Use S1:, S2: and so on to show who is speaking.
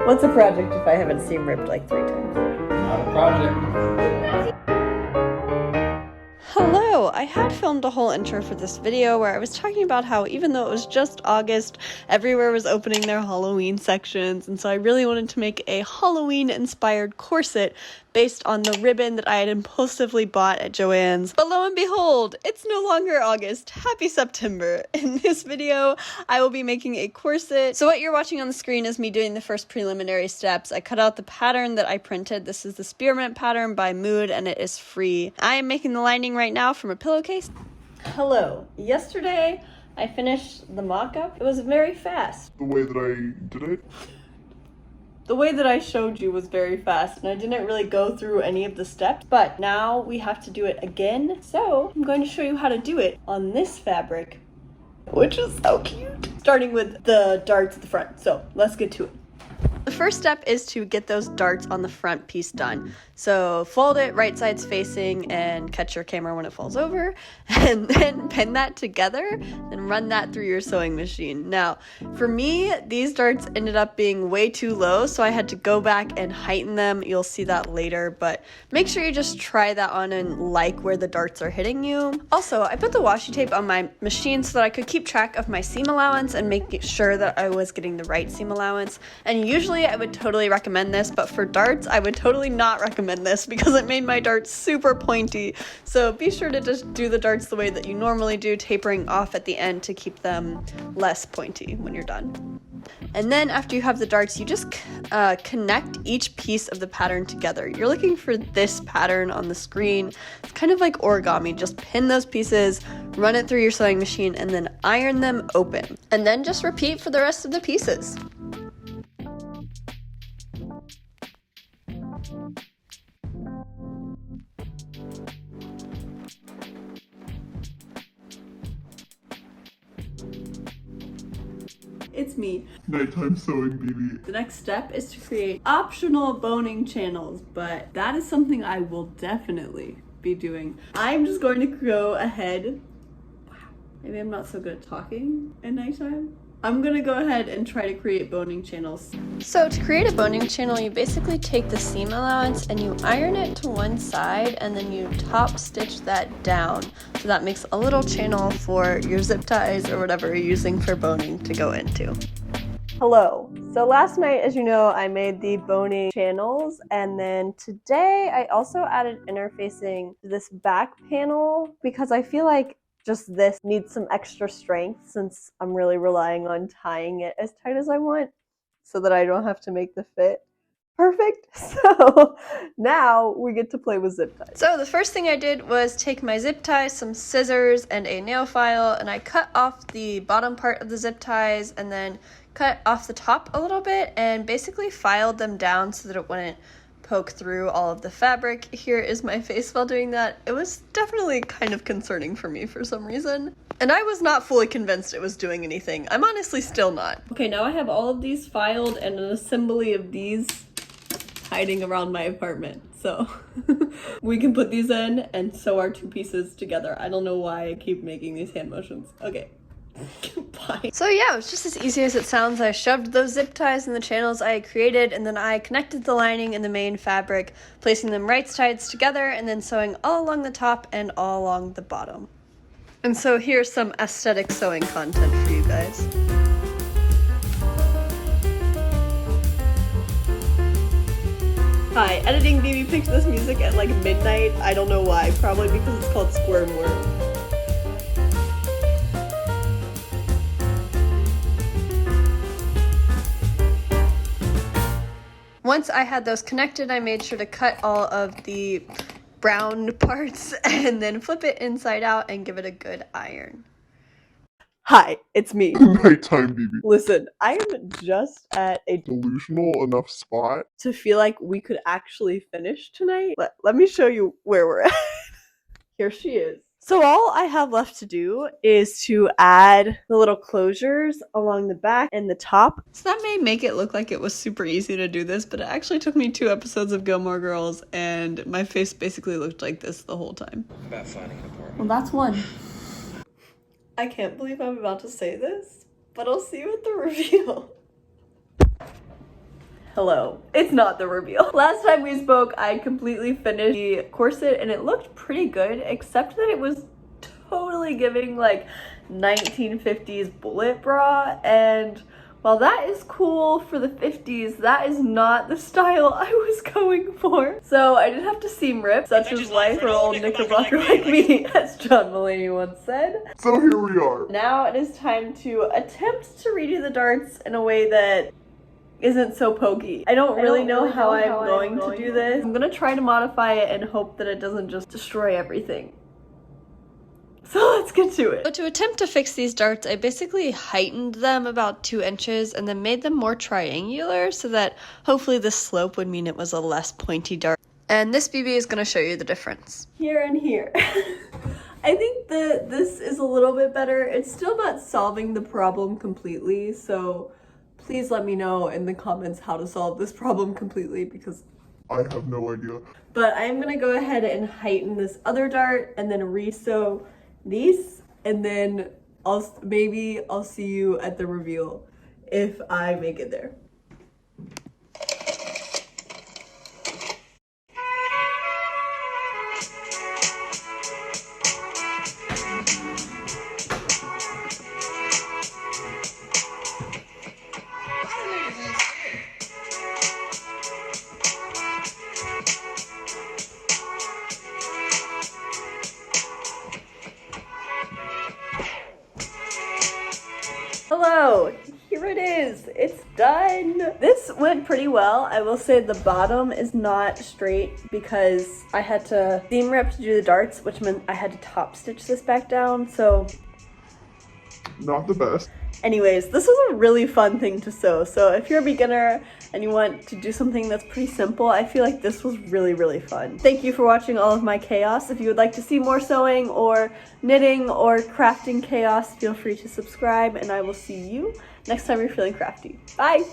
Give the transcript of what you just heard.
S1: What's a project if I haven't seen ripped like 3 times?
S2: Not a project.
S1: Hello! I had filmed a whole intro for this video where I was talking about how even though it was just August, everywhere was opening their Halloween sections, and so I really wanted to make a Halloween-inspired corset based on the ribbon that I had impulsively bought at Joann's. But lo and behold, it's no longer August. Happy September! In this video, I will be making a corset. So what you're watching on the screen is me doing the first preliminary steps. I cut out the pattern that I printed. This is the spearmint pattern by Mood, and it is free. I am making the lining right now from a pillowcase. Hello. Yesterday, I finished the mock-up. It was very fast.
S3: The way that I did it?
S1: The way that I showed you was very fast, and I didn't really go through any of the steps, but now we have to do it again. So I'm going to show you how to do it on this fabric, which is so cute. Starting with the darts at the front. So let's get to it. The first step is to get those darts on the front piece done. So fold it right sides facing and catch your camera when it falls over, and then pin that together and run that through your sewing machine. Now, for me, these darts ended up being way too low, so I had to go back and heighten them. You'll see that later, but make sure you just try that on and like where the darts are hitting you. Also, I put the washi tape on my machine so that I could keep track of my seam allowance and make sure that I was getting the right seam allowance. And usually I would totally recommend this, but for darts, I would totally not recommend this because it made my darts super pointy. So be sure to just do the darts the way that you normally do, tapering off at the end to keep them less pointy when you're done. And then after you have the darts, you just connect each piece of the pattern together. You're looking for this pattern on the screen. It's kind of like origami. Just pin those pieces, run it through your sewing machine, and then iron them open. And then just repeat for the rest of the pieces. It's me.
S3: Nighttime sewing, baby.
S1: The next step is to create optional boning channels, but that is something I will definitely be doing. I'm just going to go ahead. Wow, maybe I'm not so good at talking at nighttime. I'm gonna go ahead and try to create boning channels. So to create a boning channel, you basically take the seam allowance and you iron it to one side, and then you top stitch that down. So that makes a little channel for your zip ties or whatever you're using for boning to go into. Hello. So last night, as you know, I made the boning channels, and then today I also added interfacing to this back panel because I feel like just this needs some extra strength since I'm really relying on tying it as tight as I want so that I don't have to make the fit perfect. So now we get to play with zip ties. So the first thing I did was take my zip ties, some scissors, and a nail file, and I cut off the bottom part of the zip ties and then cut off the top a little bit and basically filed them down so that it wouldn't poke through all of the fabric. Here is my face while doing that. It was definitely kind of concerning for me for some reason. And I was not fully convinced it was doing anything. I'm honestly still not. Okay, now I have all of these filed and an assembly of these hiding around my apartment. So we can put these in and sew our two pieces together. I don't know why I keep making these hand motions. Okay. Bye. So yeah, it was just as easy as it sounds. I shoved those zip ties in the channels I had created, and then I connected the lining and the main fabric, placing them right sides together and then sewing all along the top and all along the bottom. And so here's some aesthetic sewing content for you guys. Hi, editing BB picked this music at like midnight. I don't know why, probably because it's called Squirm Worm. Once I had those connected, I made sure to cut all of the brown parts and then flip it inside out and give it a good iron. Hi, it's me.
S3: Nighttime, baby.
S1: Listen, I am just at a
S3: Delusional enough spot.
S1: to feel like we could actually finish tonight. Let me show you where we're at. Here she is. So all I have left to do is to add the little closures along the back and the top. So that may make it look like it was super easy to do this, but it actually took me 2 episodes of Gilmore Girls, and my face basically looked like this the whole time.
S2: About finding an apartment.
S1: Well, that's one. I can't believe I'm about to say this, but I'll see you at the reveal. hello, it's not the reveal. Last time we spoke, I completely finished the corset and it looked pretty good, except that it was totally giving like 1950s bullet bra, and while that is cool for the 50s, that is not the style I was going for. So I did have to seam rip, such is life for an old knickerbocker like me, as John Mulaney once said.
S3: So here we are.
S1: Now it is time to attempt to redo the darts in a way that isn't so pokey. I don't really know how I'm going to do this. I'm gonna try to modify it and hope that it doesn't just destroy everything. So let's get to it. So to attempt to fix these darts, I basically heightened them about 2 inches and then made them more triangular so that hopefully the slope would mean it was a less pointy dart. And this BB is going to show you the difference. Here and here. I think that this is a little bit better. It's still not solving the problem completely, so please let me know in the comments how to solve this problem completely, because
S3: I have no idea.
S1: but I am going to go ahead and heighten this other dart and then re-sew these, and then I'll see you at the reveal if I make it there. Hello, here it is. It's done. This went pretty well. I will say the bottom is not straight because I had to seam rip to do the darts, which meant I had to top stitch this back down, so
S3: Not the best.
S1: anyways, this was a really fun thing to sew. So if you're a beginner and you want to do something that's pretty simple, I feel like this was really, really fun. Thank you for watching all of my chaos. If you would like to see more sewing or knitting or crafting chaos, feel free to subscribe, and I will see you next time you're feeling crafty. Bye!